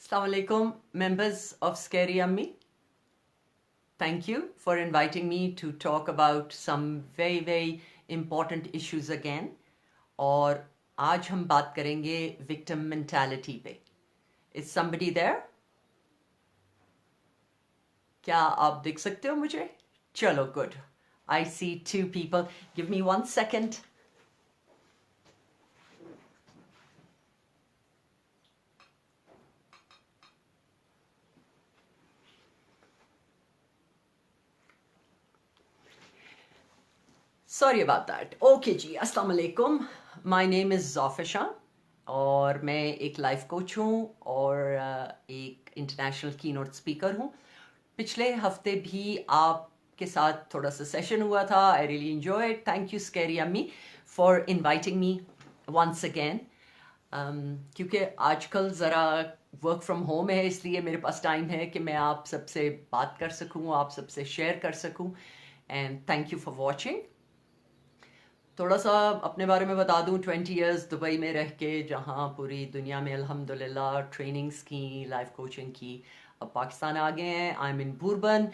Assalamu alaikum, members of Scary Ummi. Thank you for inviting me to talk about some very important issues again. और आज हम बात करेंगे victim mentality पे. Is somebody there? क्या आप देख सकते हो मुझे? चलो, good. I see two people. Give me 1 second. Sorry about that. Okay जी, अस्सलाम वालेकुम. My name is Zafisha और मैं एक लाइफ कोच हूँ और एक इंटरनेशनल कीनोट स्पीकर हूँ. पिछले हफ्ते भी आपके साथ थोड़ा सा सेशन हुआ था. I really enjoyed. Thank you Scary Ummi for inviting me once again. क्योंकि आजकल ज़रा वर्क फ्रॉम होम है, इसलिए मेरे पास टाइम है कि मैं आप सबसे बात कर सकूँ, आप सबसे शेयर कर सकूँ. And thank you for watching. थोड़ा सा अपने बारे में बता दूं. 20 इयर्स दुबई में रह के, जहाँ पूरी दुनिया में अल्हम्दुलिल्लाह ट्रेनिंग्स की, लाइफ कोचिंग की. अब पाकिस्तान आ गए हैं. I am in Bhurban.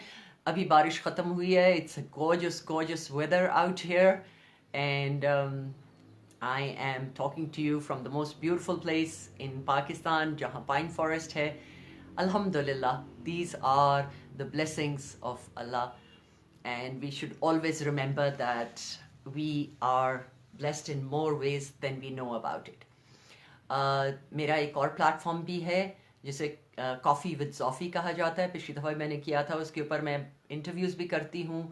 अभी बारिश ख़त्म हुई है. It's a gorgeous weather out here and I am talking to you from the most beautiful place in Pakistan, जहाँ पाइन फॉरेस्ट है. अल्हम्दुलिल्लाह, these are the blessings of Allah and we should always remember that we are blessed in more ways than we know about it. मेरा एक और platform भी है जिसे coffee with ज़ॉफ़ी कहा जाता है. पिछली दफ़ा मैंने किया था, उसके ऊपर मैं इंटरव्यूज़ भी करती हूँ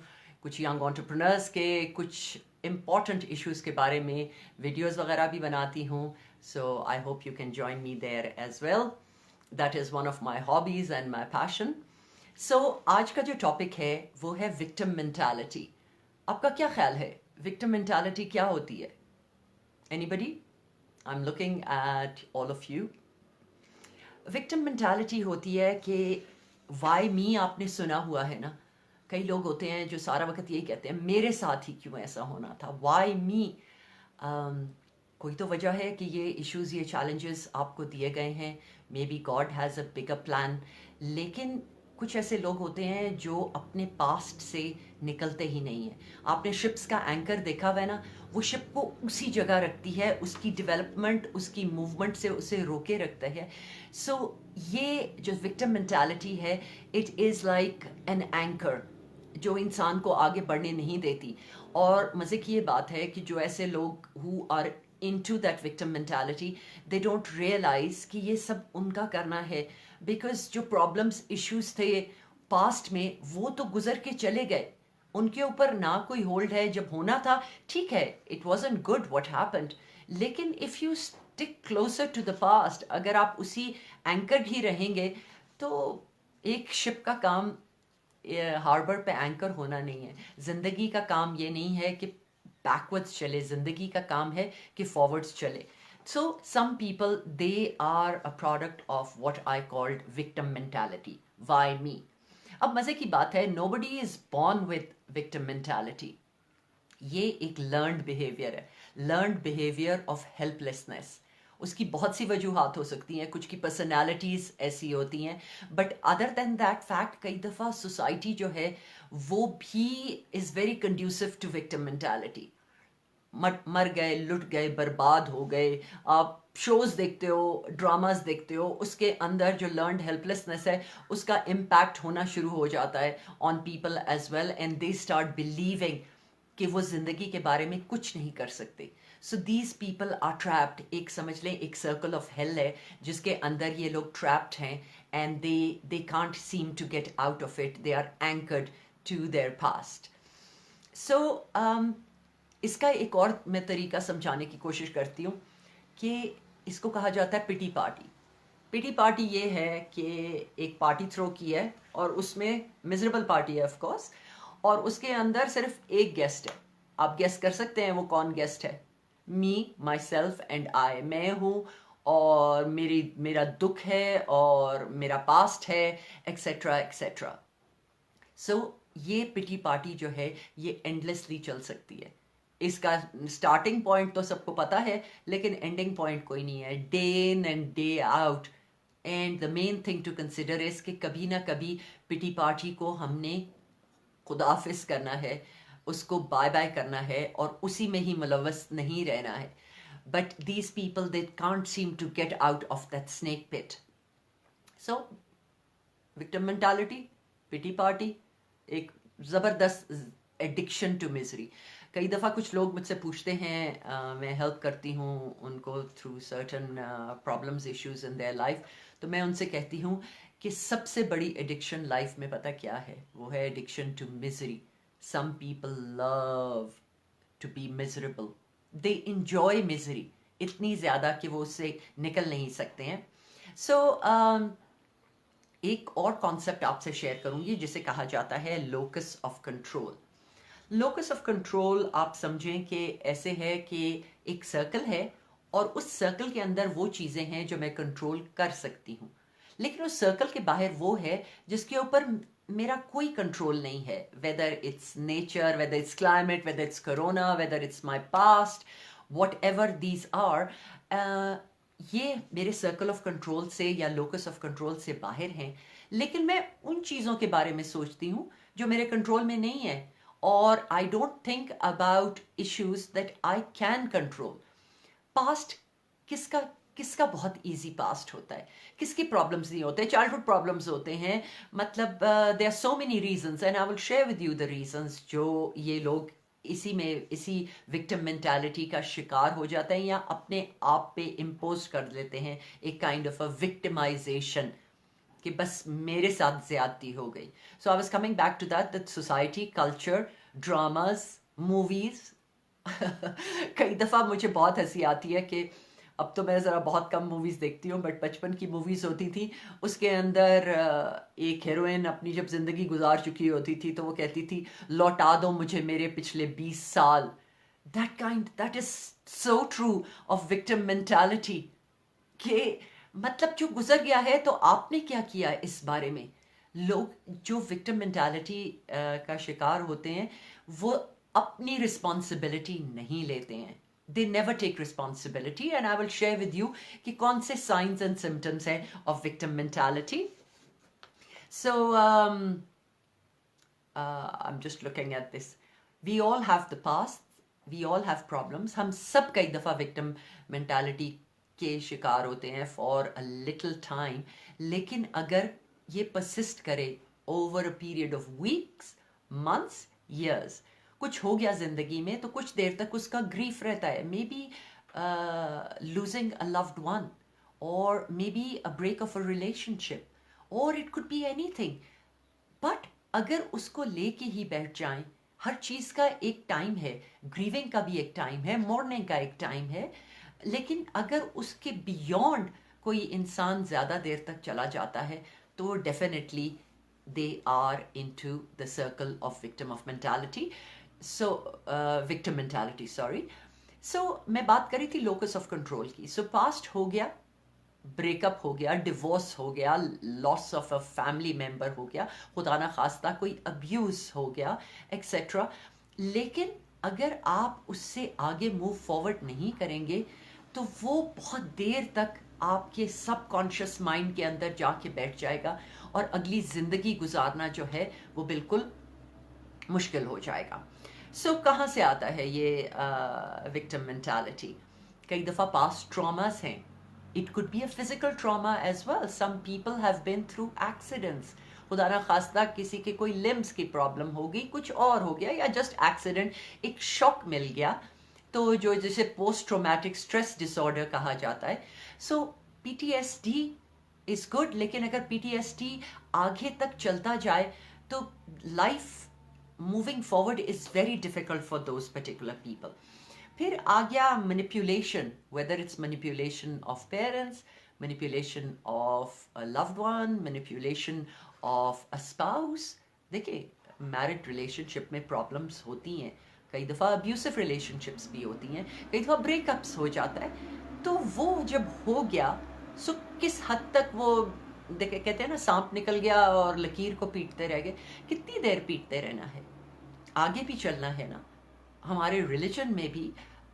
कुछ यंग एंटरप्रेन्योर्स के, कुछ इम्पॉर्टेंट इश्यूज़ के बारे में वीडियोज़ वगैरह भी बनाती हूँ. So I hope you can join me there as well. That is one of my hobbies and my passion. So आज का जो टॉपिक है वो है विक्टिम मेंटालिटी. आपका क्या ख्याल है, विक्टिम मेंटालिटी क्या होती है? Anybody? I am looking at all of you. Victim mentality होती है कि वाई मी. आपने सुना हुआ है ना, कई लोग होते हैं जो सारा वक्त यही कहते हैं, मेरे साथ ही क्यों ऐसा होना था, वाई मी. कोई तो वजह है कि ये इश्यूज़, ये चैलेंजेस आपको दिए गए हैं. May be God has a bigger plan. लेकिन कुछ ऐसे लोग होते हैं जो अपने पास्ट से निकलते ही नहीं हैं. आपने शिप्स का एंकर देखा हुआ है ना, वो शिप को उसी जगह रखती है, उसकी डेवलपमेंट, उसकी मूवमेंट से उसे रोके रखता है. सो ये जो विक्टिम मेंटालिटी है, it is like an anchor जो इंसान को आगे बढ़ने नहीं देती. और मज़े की ये बात है कि जो ऐसे लोग who are into that victim mentality, they don't realize कि ये सब उनका करना है. बिकॉज जो प्रॉब्लम्स, इश्यूज थे पास्ट में, वो तो गुजर के चले गए. उनके ऊपर ना कोई होल्ड है. जब होना था ठीक है, it wasn't good what happened. लेकिन if you stick closer to the past, अगर आप उसी एंकर ही रहेंगे, तो एक शिप का काम हार्बर पे एंकर होना नहीं है. जिंदगी का काम ये नहीं है कि बैकवर्ड्स चले, जिंदगी का काम है कि फॉरवर्ड्स चले. So some people, they are a product of what I called victim mentality. Why me? अब मजे की बात है, nobody is born with victim mentality. ये एक learned behavior है, learned behavior of helplessness. उसकी बहुत सी वजूहात हो सकती हैं, कुछ की पर्सनैलिटीज़ ऐसी होती हैं, but other than that fact कई दफ़ा सोसाइटी जो है वो भी is very conducive to victim mentality. मर गए, लुट गए, बर्बाद हो गए. आप शोज़ देखते हो, ड्रामास देखते हो, उसके अंदर जो लर्नड हेल्पलेसनेस है उसका इम्पैक्ट होना शुरू हो जाता है on people as well, and they start believing कि वो ज़िंदगी के बारे में कुछ नहीं कर सकते. So these people are trapped. एक समझ लें, एक सर्कल ऑफ हेल है जिसके अंदर ये लोग ट्रैप्ड हैं, and they can't seem to get out of it. They are anchored to their past. So इसका एक और मैं तरीका समझाने की कोशिश करती हूँ कि इसको कहा जाता है पिटी पार्टी. पिटी पार्टी ये है कि एक पार्टी थ्रो की है और उसमें मिजरेबल पार्टी है ऑफ कोर्स, और उसके अंदर सिर्फ एक गेस्ट है. आप गेस कर सकते हैं वो कौन गेस्ट है? मी, माई सेल्फ एंड आई. मैं हूँ और मेरा दुख है और मेरा पास्ट है, एक्सेट्रा एक्सेट्रा. सो ये पिटी पार्टी जो है ये एंडलेसली चल सकती है. इसका स्टार्टिंग पॉइंट तो सबको पता है, लेकिन एंडिंग पॉइंट कोई नहीं है. Day in and day out and the main thing to consider is कि कभी ना कभी पिटी पार्टी को हमने खुदाफिज करना है, उसको बाय बाय करना है और उसी में ही मुलव्वस नहीं रहना है. But these people they can't seem to get out of that snake pit. So victim mentality, pity party, एक ज़बरदस्त एडिक्शन टू मिजरी. कई दफ़ा कुछ लोग मुझसे पूछते हैं, मैं हेल्प करती हूँ उनको through certain problems issues in their life, तो मैं उनसे कहती हूँ कि सबसे बड़ी एडिक्शन लाइफ में पता क्या है? वो है addiction to misery. Some people love to be miserable, they enjoy misery इतनी ज़्यादा कि वो उससे निकल नहीं सकते हैं. सो एक और कॉन्सेप्ट आपसे शेयर करूंगी जिसे कहा जाता है locus of control. Locus of control आप समझें कि ऐसे है कि एक सर्कल है और उस सर्कल के अंदर वो चीज़ें हैं जो मैं कंट्रोल कर सकती हूँ, लेकिन उस सर्कल के बाहर वो है जिसके ऊपर मेरा कोई कंट्रोल नहीं है. Whether it's nature, whether it's climate, whether it's corona, whether it's my past, whatever these are, ये मेरे सर्कल ऑफ कंट्रोल से या लोकस ऑफ कंट्रोल से बाहर हैं. लेकिन मैं उन चीज़ों के बारे में सोचती हूँ जो मेरे कंट्रोल में नहीं है, और I don't think about issues that I can control. Past किसका किसका बहुत इजी पास्ट होता है, किसकी प्रॉब्लम्स नहीं होते, चाइल्डहुड प्रॉब्लम्स होते हैं. मतलब there are so many reasons and I will share with you the reasons जो ये लोग इसी विक्टिम मेंटालिटी का शिकार हो जाते हैं या अपने आप पे इम्पोज कर लेते हैं एक काइंड ऑफ अ विक्टिमाइजेशन कि बस मेरे साथ ज्यादती हो गई. So I was coming back to that society, culture, dramas, movies. कई दफ़ा मुझे बहुत हंसी आती है कि अब तो मैं ज़रा बहुत कम मूवीज़ देखती हूँ, बट बचपन की मूवीज़ होती थी उसके अंदर एक हीरोइन अपनी जब ज़िंदगी गुजार चुकी होती थी तो वो कहती थी लौटा दो मुझे मेरे पिछले 20 साल. That is so true of victim mentality कि मतलब जो गुजर गया है तो आपने क्या किया इस बारे में. लोग जो विक्टिम मेंटालिटी का शिकार होते हैं वो अपनी रिस्पॉन्सिबिलिटी नहीं लेते हैं. They never take responsibility and I will share with you कि कौन से साइंस एंड सिम्टम्स हैं of victim mentality. So I am just looking at this. We all have the past, we all have problems. हम सब कई दफ़ा victim mentality के शिकार होते हैं फॉर अ लिटिल टाइम, लेकिन अगर ये परसिस्ट करे over a period of weeks, months, years, कुछ हो गया जिंदगी में तो कुछ देर तक उसका ग्रीफ रहता है. Maybe losing a loved one, और maybe a break of a relationship, और it could be anything. But अगर उसको लेके ही बैठ जाएं, हर चीज़ का एक टाइम है, ग्रीविंग का भी एक टाइम है, मोurning का एक टाइम है, लेकिन अगर उसके बियॉन्ड कोई इंसान ज़्यादा देर तक चला जाता है तो definitely they are into the circle of victim of mentality. So victim mentality, sorry. So मैं बात करी थी लोकस ऑफ कंट्रोल की. सो पास्ट हो गया, ब्रेकअप हो गया, डिवोर्स हो गया, loss of a family member हो गया, खुदा ना खास्ता कोई अब्यूज़ हो गया, एक्सेट्रा. लेकिन अगर आप उससे आगे मूव फॉरवर्ड नहीं करेंगे तो वो बहुत देर तक आपके सबकॉन्शियस माइंड के अंदर जाके बैठ जाएगा और अगली ज़िंदगी गुजारना जो है वो बिल्कुल मुश्किल हो जाएगा. सो कहाँ से आता है ये विक्टिम मेंटालिटी? कई दफ़ा पास्ट ट्रॉमास हैं. It could be a physical trauma as well. Some people have been through accidents. खुदा ना खास्ता किसी के कोई लिम्स की प्रॉब्लम हो गई, कुछ और हो गया, या जस्ट एक्सीडेंट, एक शॉक मिल गया, तो जो जिसे पोस्ट ट्रोमैटिक स्ट्रेस डिसऑर्डर कहा जाता है. सो पीटीएसडी इज गुड, लेकिन अगर पीटीएसडी आगे तक चलता जाए तो life moving forward is very difficult for those particular people. फिर आ गया manipulation, whether it's manipulation of parents, manipulation of a loved one, manipulation of a spouse. देखिए मैरिड रिलेशनशिप में प्रॉब्लम्स होती हैं, कई दफ़ा अब्यूसिव रिलेशनशिप्स भी होती हैं, कई दफ़ा ब्रेकअप्स हो जाता है. तो वो जब हो गया सो किस हद तक वो देखे, कहते हैं ना सांप निकल गया और लकीर को पीटते रह गए. कितनी देर पीटते रहना है, आगे भी चलना है ना. हमारे रिलीजन में भी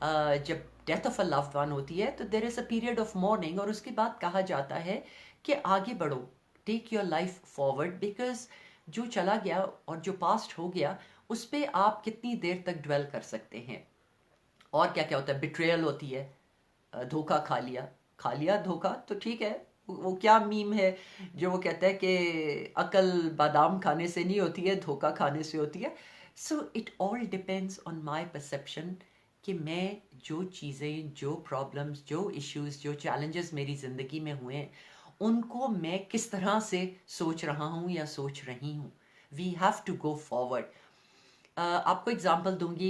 जब death of a loved one होती है तो there is a period of mourning, और उसके बाद कहा जाता है कि आगे बढ़ो, take your life forward, because जो चला गया और जो पास्ट हो गया उस पर आप कितनी देर तक ड्वेल कर सकते हैं। और क्या क्या होता है, बिट्रेयल होती है, धोखा खा लिया धोखा, तो ठीक है। वो क्या मीम है जो वो कहता है कि अकल बादाम खाने से नहीं होती है, धोखा खाने से होती है। So it all depends on my perception कि मैं जो चीज़ें, जो प्रॉब्लम्स, जो इश्यूज, जो चैलेंजेस मेरी ज़िंदगी में हुए हैं उनको मैं किस तरह से सोच रहा हूँ या सोच रही हूँ। We have to go forward. आपको एग्जांपल दूंगी,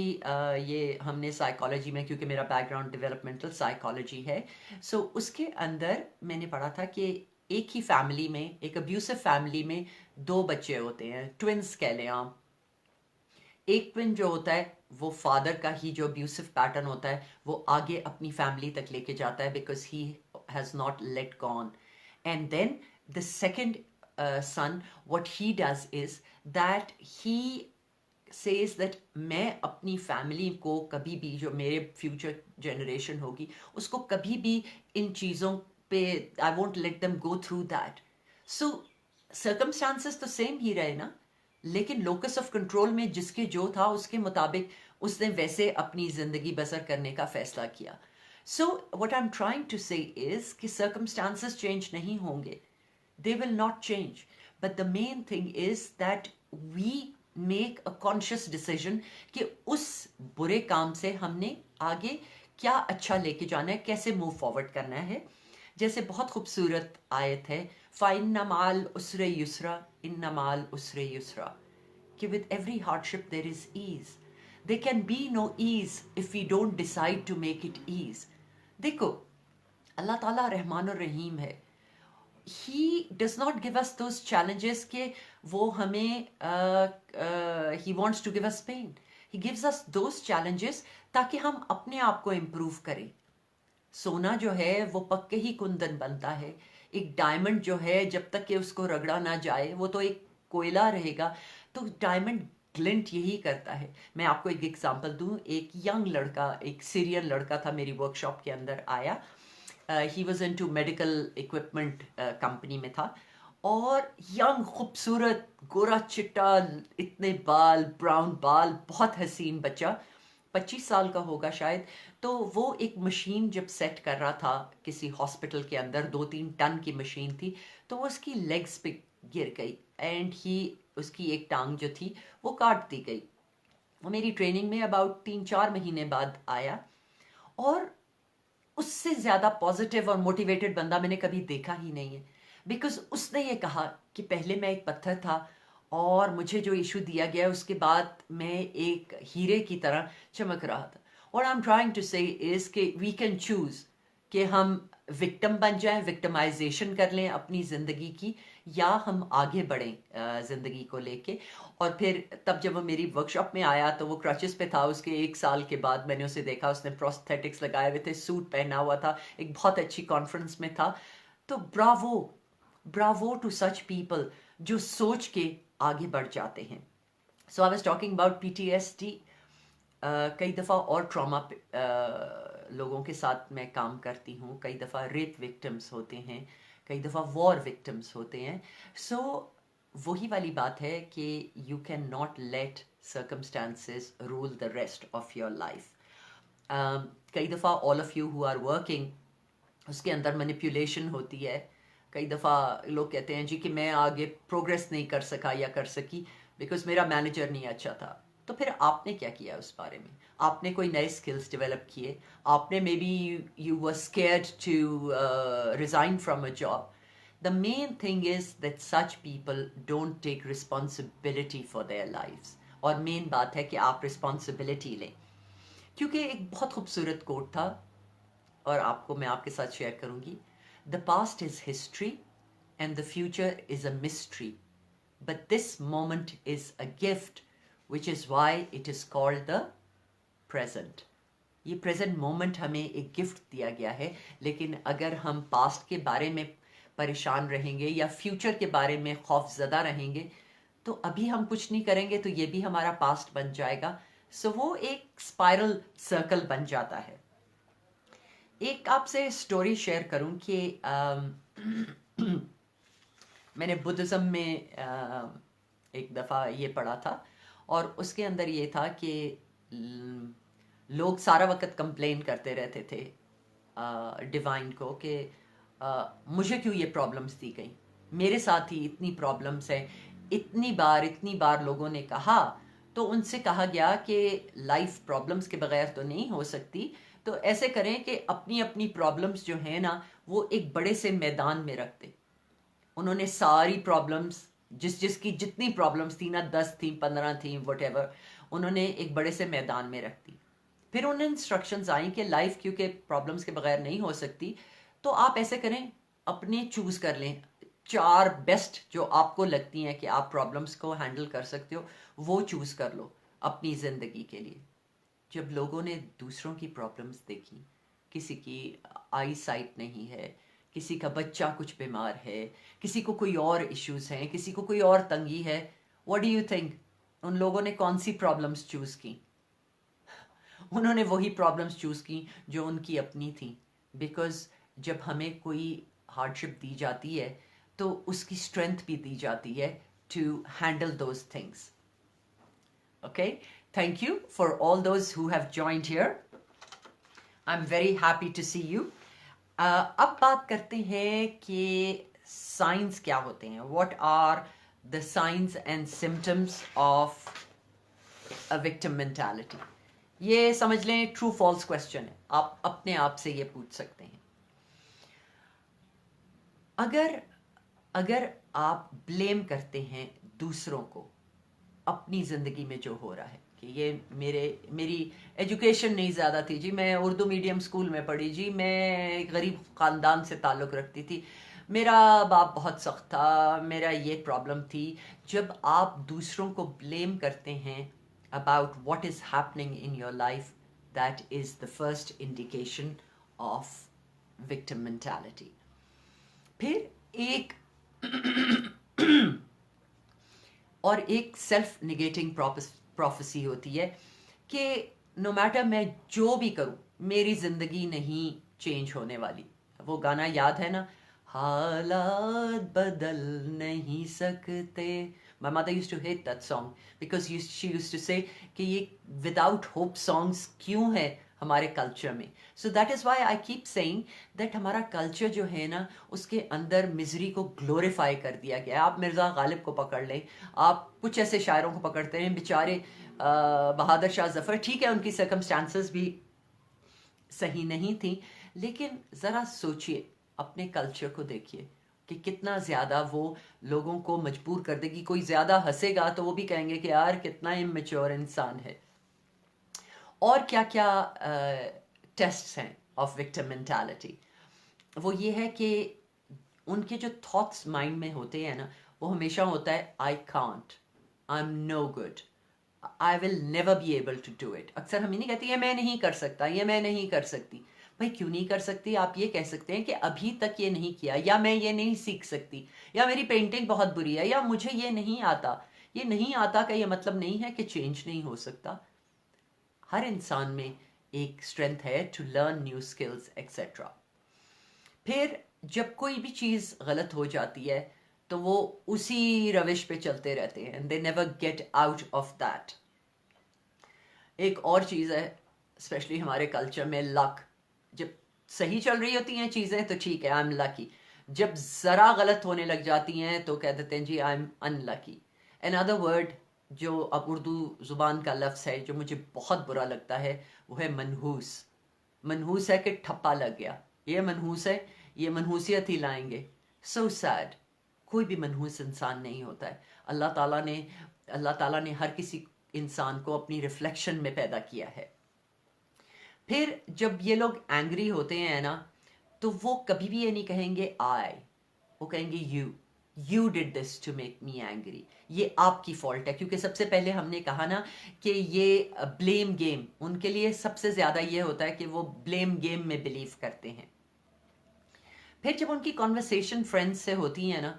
ये हमने साइकोलॉजी में, क्योंकि मेरा बैकग्राउंड डेवलपमेंटल साइकोलॉजी है, सो उसके अंदर मैंने पढ़ा था कि एक ही फैमिली में, एक अब्यूसिव फैमिली में दो बच्चे होते हैं, ट्विंस कह लें आप। एक ट्विन जो होता है वो फादर का ही जो अब्यूसिव पैटर्न होता है वो आगे अपनी फैमिली तक लेके जाता है, because he has not let gone. And then the second son, what he does is that he says that मैं अपनी फैमिली को कभी भी, जो मेरे फ्यूचर जनरेशन होगी उसको कभी भी इन चीज़ों पे, I won't let them go through that. So circumstances तो सेम ही रहे ना, लेकिन लोकस ऑफ कंट्रोल में जिसके जो था उसके मुताबिक उसने वैसे अपनी ज़िंदगी बसर करने का फैसला किया। So what I am trying to say is कि सर्कमस्टांसेस चेंज नहीं होंगे, they will not change, but the main thing is that we make a conscious decision कि उस बुरे काम से हमने आगे क्या अच्छा लेके जाना है, कैसे मूव फॉरवर्ड करना है। जैसे बहुत खूबसूरत आयत है, फ़इन्न माल उसरे युसरा इन्न माल उसरे युसरा, कि with every hardship there is ease. There can be no ease if we don't decide to make it ease. देखो, अल्लाह ताला रहमान और रहीम है। He does not give us those challenges कि वो हमें he wants to give us pain. He gives us those challenges ताकि हम अपने आप को improve करें। सोना जो है वो पक के ही कुंदन बनता है। एक डायमंड जो है जब तक कि उसको रगड़ा ना जाए वो तो एक कोयला रहेगा। तो डायमंड ग्लिंट यही करता है। मैं आपको एक एग्जांपल दूं, एक यंग लड़का, एक सीरियन लड़का था, मेरी वर्कशॉप के अंदर आया। He was into medical equipment company में था, और यंग, खूबसूरत, गोरा चिट्टा, इतने बाल, ब्राउन बाल, बहुत हसीन बच्चा, 25 साल का होगा शायद। तो वो एक मशीन जब सेट कर रहा था किसी हॉस्पिटल के अंदर, 2-3 टन की मशीन थी, तो वो उसकी लेग्स पे गिर गई एंड ही, उसकी एक टांग जो थी वो काट दी गई। वो मेरी ट्रेनिंग में अबाउट 3-4 महीने बाद आया, और उससे ज़्यादा पॉजिटिव और मोटिवेटेड बंदा मैंने कभी देखा ही नहीं है। बिकॉज उसने ये कहा कि पहले मैं एक पत्थर था और मुझे जो इशू दिया गया उसके बाद मैं एक हीरे की तरह चमक रहा था। और आई am trying to say is कि वी कैन चूज़ कि हम विक्टिम बन जाएं, विक्टिमाइजेशन कर लें अपनी ज़िंदगी की, या हम आगे बढ़ें ज़िंदगी को लेके। और फिर तब जब वो मेरी वर्कशॉप में आया तो वो क्रचेस पे था। उसके 1 साल के बाद मैंने उसे देखा, उसने प्रोस्थेटिक्स लगाए हुए थे, सूट पहना हुआ था, एक बहुत अच्छी कॉन्फ्रेंस में था। तो bravo, bravo to such people जो सोच के आगे बढ़ जाते हैं। So I was talking about PTSD। कई दफ़ा और ट्रॉमा लोगों के साथ मैं काम करती हूँ। कई दफ़ा रेप विक्टिम्स होते हैं, कई दफ़ा वॉर विक्टिम्स होते हैं। सो वही वाली बात है कि you can not let circumstances rule the rest of your life. कई दफ़ा all of you who are working, उसके अंदर मैनिपुलेशन होती है। कई दफ़ा लोग कहते हैं जी कि मैं आगे प्रोग्रेस नहीं कर सका या कर सकी बिकॉज मेरा मैनेजर नहीं अच्छा था। तो फिर आपने क्या किया उस बारे में? आपने कोई नए स्किल्स डेवलप किए? आपने maybe you were scared to resign from a job. The main thing is that such people don't take responsibility for their lifes. और मेन बात है कि आप रिस्पॉन्सिबिलिटी लें, क्योंकि एक बहुत खूबसूरत कोट था और आपको मैं आपके साथ शेयर करूंगी। The past is history and the future is a mystery, but this moment is a gift which is why it is called the present. ये प्रेजेंट मोमेंट हमें एक गिफ्ट दिया गया है, लेकिन अगर हम पास्ट के बारे में परेशान रहेंगे या फ्यूचर के बारे में खौफजदा रहेंगे तो अभी हम कुछ नहीं करेंगे तो ये भी हमारा पास्ट बन जाएगा। सो वो एक स्पाइरल सर्कल बन जाता है। एक आपसे स्टोरी शेयर करूं कि मैंने बुद्धिज़्म में एक दफ़ा ये पढ़ा था, और उसके अंदर ये था कि लोग सारा वक्त कंप्लेन करते रहते थे डिवाइन को कि मुझे क्यों ये प्रॉब्लम्स दी गई, मेरे साथ ही इतनी प्रॉब्लम्स हैं, इतनी बार लोगों ने कहा। तो उनसे कहा गया कि लाइफ प्रॉब्लम्स के बगैर तो नहीं हो सकती, तो ऐसे करें कि अपनी अपनी प्रॉब्लम्स जो है ना वो एक बड़े से मैदान में रख दें। उन्होंने सारी प्रॉब्लम्स, जिसकी जितनी प्रॉब्लम्स थी ना, 10 थी, 15 थी, वट, उन्होंने एक बड़े से मैदान में रख दी। फिर उन्हें इंस्ट्रक्शंस आई कि लाइफ क्योंकि प्रॉब्लम्स के बगैर नहीं हो सकती, तो आप ऐसे करें, अपने चूज कर लें 4 बेस्ट जो आपको लगती हैं कि आप प्रॉब्लम्स को हैंडल कर सकते हो, वो चूज कर लो अपनी जिंदगी के लिए। जब लोगों ने दूसरों की प्रॉब्लम्स देखी, किसी की आई साइट नहीं है, किसी का बच्चा कुछ बीमार है, किसी को कोई और इश्यूज हैं, किसी को कोई और तंगी है, व्हाट डू यू थिंक उन लोगों ने कौन सी प्रॉब्लम्स चूज की? उन्होंने वही प्रॉब्लम्स चूज की जो उनकी अपनी थी। बिकॉज जब हमें कोई हार्डशिप दी जाती है तो उसकी स्ट्रेंथ भी दी जाती है to handle those things. Okay, thank you for all those who have joined here. I am very happy to see you. अब बात करते हैं कि साइंस क्या होते हैं, what are the signs and symptoms of a victim mentality. ये समझ लें ट्रू फॉल्स क्वेश्चन है, आप अपने आप से ये पूछ सकते हैं। अगर अगर आप ब्लेम करते हैं दूसरों को अपनी ज़िंदगी में जो हो रहा है कि ये मेरी एजुकेशन नहीं ज़्यादा थी जी, मैं उर्दू मीडियम स्कूल में पढ़ी जी, मैं एक गरीब ख़ानदान से ताल्लुक़ रखती थी, मेरा बाप बहुत सख्त था, मेरा ये प्रॉब्लम थी। जब आप दूसरों को ब्लेम करते हैं about what is happening in your life, that is the first indication of victim mentality. फिर एक और एक सेल्फ निगेटिंग प्रोफेसी होती है कि नो मैटर मैं जो भी करूं मेरी जिंदगी नहीं चेंज होने वाली। वो गाना याद है ना, हालात बदल नहीं सकते। My mother used to hate that song because she used to say कि ये without hope songs क्यों है हमारे कल्चर में। So that is why I keep saying that हमारा कल्चर जो है ना उसके अंदर मिजरी को ग्लोरीफाई कर दिया गया। आप मिर्ज़ा गालिब को पकड़ लें, आप कुछ ऐसे शायरों को पकड़ते हैं, बेचारे बहादुर शाह जफ़र, ठीक है उनकी सर्कमस्टांसेस भी सही नहीं थी, लेकिन ज़रा सोचिए, अपने कल्चर को देखिए कि कितना ज़्यादा वो लोगों को मजबूर कर देगी। कोई ज़्यादा हंसेगा तो वो भी कहेंगे कि यार कितना इमेच्योर इंसान है। और क्या क्या टेस्ट्स हैं ऑफ विक्टिम मेंटालिटी, वो ये है कि उनके जो थॉट्स माइंड में होते हैं ना, वो हमेशा होता है I can't, I am no good, I will never be able to do it. अक्सर हम ही नहीं कहते ये मैं नहीं कर सकता, ये मैं नहीं कर सकती। भाई क्यों नहीं कर सकती? आप ये कह सकते हैं कि अभी तक ये नहीं किया, या मैं ये नहीं सीख सकती, या मेरी पेंटिंग बहुत बुरी है, या मुझे ये नहीं आता। ये नहीं आता का ये मतलब नहीं है कि चेंज नहीं हो सकता। हर इंसान में एक स्ट्रेंथ है to learn new skills etcetera. फिर जब कोई भी चीज़ गलत हो जाती है तो वो उसी रविश पे चलते रहते हैं, and they never get out of that. एक और चीज़ है स्पेशली हमारे कल्चर में, लक। जब सही चल रही होती हैं चीज़ें तो ठीक है, आई एम लकी। जब ज़रा गलत होने लग जाती हैं तो कह देते हैं जी I am unlucky. Another word जो अब उर्दू ज़ुबान का लफ्ज़ है जो मुझे बहुत बुरा लगता है वो है मनहूस। मनहूस है कि ठप्पा लग गया, ये मनहूस है, ये मनहूसियत ही लाएंगे। So sad. कोई भी मनहूस इंसान नहीं होता है। अल्लाह ताला ने हर किसी इंसान को अपनी रिफ्लेक्शन में पैदा किया है। फिर जब ये लोग एंग्री होते हैं ना तो वो कभी भी ये नहीं कहेंगे आई, वो कहेंगे you did this to make me angry, ये आपकी फॉल्ट है। क्योंकि सबसे पहले हमने कहा ना कि ये ब्लेम गेम, उनके लिए सबसे ज़्यादा ये होता है कि वो ब्लेम गेम में बिलीव करते हैं। फिर जब उनकी कॉन्वर्सेशन फ्रेंड्स से होती है ना,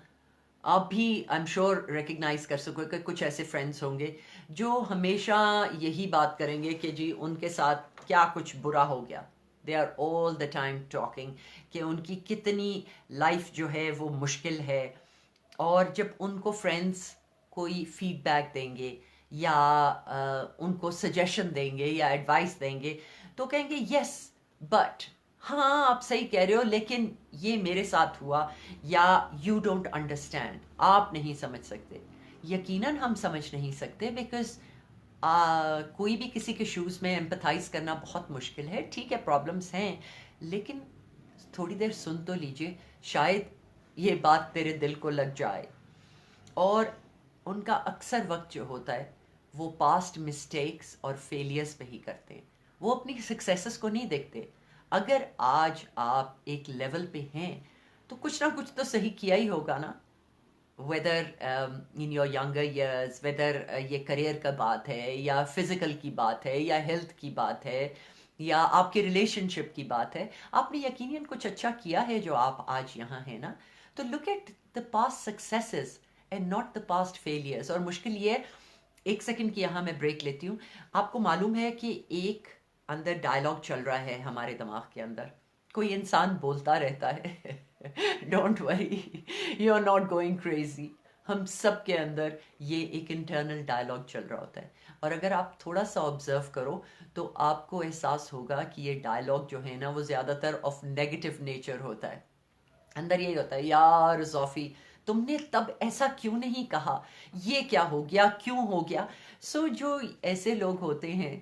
आप भी आई एम श्योर रिकग्नाइज कर सकोगे कि कुछ ऐसे फ्रेंड्स होंगे जो हमेशा यही बात करेंगे कि जी उनके साथ क्या कुछ बुरा हो गया, they are all the time talking कि उनकी कितनी लाइफ जो है वो मुश्किल है। और जब उनको फ्रेंड्स कोई फीडबैक देंगे या उनको सजेशन देंगे या एडवाइस देंगे तो कहेंगे यस बट, हाँ आप सही कह रहे हो लेकिन ये मेरे साथ हुआ, या यू डोंट अंडरस्टैंड, आप नहीं समझ सकते। यकीनन हम समझ नहीं सकते बिकॉज कोई भी किसी के शूज़ में एम्पथाइज करना बहुत मुश्किल है। ठीक है प्रॉब्लम्स हैं, लेकिन थोड़ी देर सुन तो लीजिए, शायद ये बात तेरे दिल को लग जाए। और उनका अक्सर वक्त जो होता है वो पास्ट मिस्टेक्स और फेलियर्स पे ही करते हैं, वो अपनी सक्सेसेस को नहीं देखते। अगर आज आप एक लेवल पे हैं तो कुछ ना कुछ तो सही किया ही होगा ना, whether in your younger years, whether ये करियर का बात है या फिजिकल की बात है या हेल्थ की बात है या आपके रिलेशनशिप की बात है, आपने यकीनन कुछ अच्छा किया है जो आप आज यहाँ हैं ना। तो look at the past successes and not the past failures. और मुश्किल ये है, एक सेकंड की यहाँ मैं ब्रेक लेती हूँ। आपको मालूम है कि एक अंदर डायलॉग चल रहा है हमारे दिमाग के अंदर, कोई इंसान बोलता रहता है don't worry, you are not going crazy. हम सब के अंदर ये एक इंटरनल डायलॉग चल रहा होता है, और अगर आप थोड़ा सा ऑब्जर्व करो तो आपको एहसास होगा कि ये डायलॉग जो है ना वो ज़्यादातर ऑफ नेगेटिव नेचर होता है। अंदर यही होता है, यार जोफी तुमने तब ऐसा क्यों नहीं कहा, ये क्या हो गया, क्यों हो गया। सो जो ऐसे लोग होते हैं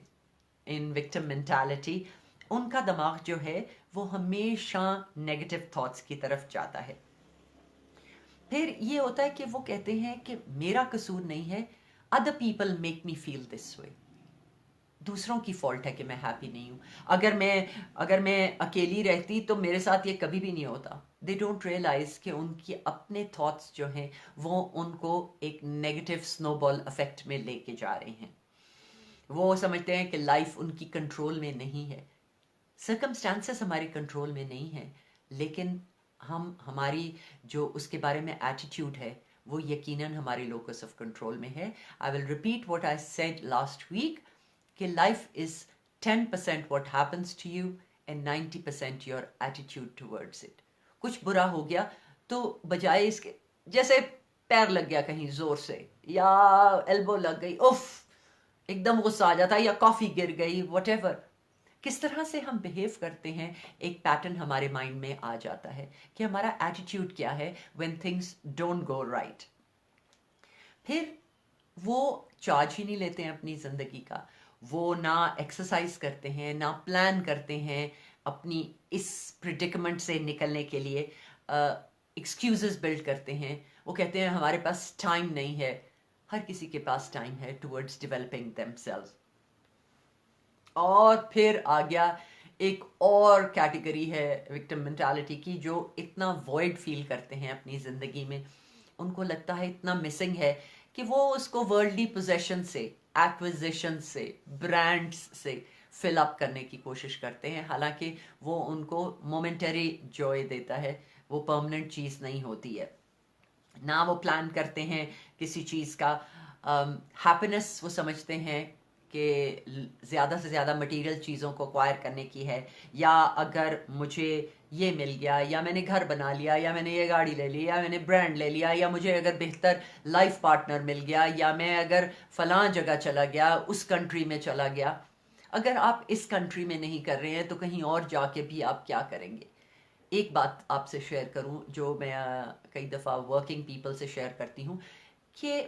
इन विक्टिम मेंटालिटी, उनका दिमाग जो है वो हमेशा नेगेटिव थॉट्स की तरफ जाता है। फिर ये होता है कि वो कहते हैं कि मेरा कसूर नहीं है, other people make me feel this way, दूसरों की फॉल्ट है कि मैं हैप्पी नहीं हूँ। अगर मैं अकेली रहती तो मेरे साथ ये कभी भी नहीं होता। दे डोंट रियलाइज कि उनके अपने थॉट्स जो हैं वो उनको एक नेगेटिव स्नोबॉल इफेक्ट में लेके जा रहे हैं। वो समझते हैं कि लाइफ उनकी कंट्रोल में नहीं है, सर्कमस्टांसेस हमारे कंट्रोल में नहीं है, लेकिन हमारी जो उसके बारे में एटीट्यूड है वो यकीनन हमारे लोकस ऑफ कंट्रोल में है। I will repeat what I said last week कि life is 10% what happens to you and 90% your attitude towards it. कुछ बुरा हो गया तो बजाय इसके, जैसे पैर लग गया कहीं जोर से या एल्बो लग गई, उफ एकदम गुस्सा आ जाता है, या कॉफी गिर गई, वट किस तरह से हम बिहेव करते हैं एक पैटर्न हमारे माइंड में आ जाता है कि हमारा एटीट्यूड क्या है when things don't go right. फिर वो चार्ज ही नहीं लेते हैं अपनी ज़िंदगी का, वो ना एक्सरसाइज करते हैं ना प्लान करते हैं अपनी इस प्रिडिकमेंट से निकलने के लिए, एक्सक्यूजेस बिल्ड करते हैं। वो कहते हैं हमारे पास टाइम नहीं है। हर किसी के पास टाइम है टुवर्ड्स डेवलपिंग देमसेल्व्स। और फिर आ गया एक और कैटेगरी है विक्टिम मेंटालिटी की, जो इतना वॉइड फील करते हैं अपनी ज़िंदगी में, उनको लगता है इतना मिसिंग है कि वो उसको वर्ल्डली पोजेशन से, एक्विजिशन से, ब्रांड्स से फिल अप करने की कोशिश करते हैं। हालांकि वो उनको मोमेंटरी जॉय देता है, वो परमानेंट चीज़ नहीं होती है। ना वो प्लान करते हैं किसी चीज़ का हैप्पीनेस, वो समझते हैं कि ज़्यादा से ज़्यादा मटेरियल चीज़ों को एक्वायर करने की है, या अगर मुझे ये मिल गया, या मैंने घर बना लिया, या मैंने ये गाड़ी ले ली, या मैंने ब्रांड ले लिया, या मुझे अगर बेहतर लाइफ पार्टनर मिल गया, या मैं अगर फलां जगह चला गया, उस कंट्री में चला गया। अगर आप इस कंट्री में नहीं कर रहे हैं तो कहीं और जाके भी आप क्या करेंगे। एक बात आपसे शेयर करूं जो मैं कई दफ़ा वर्किंग पीपल से शेयर करती हूँ कि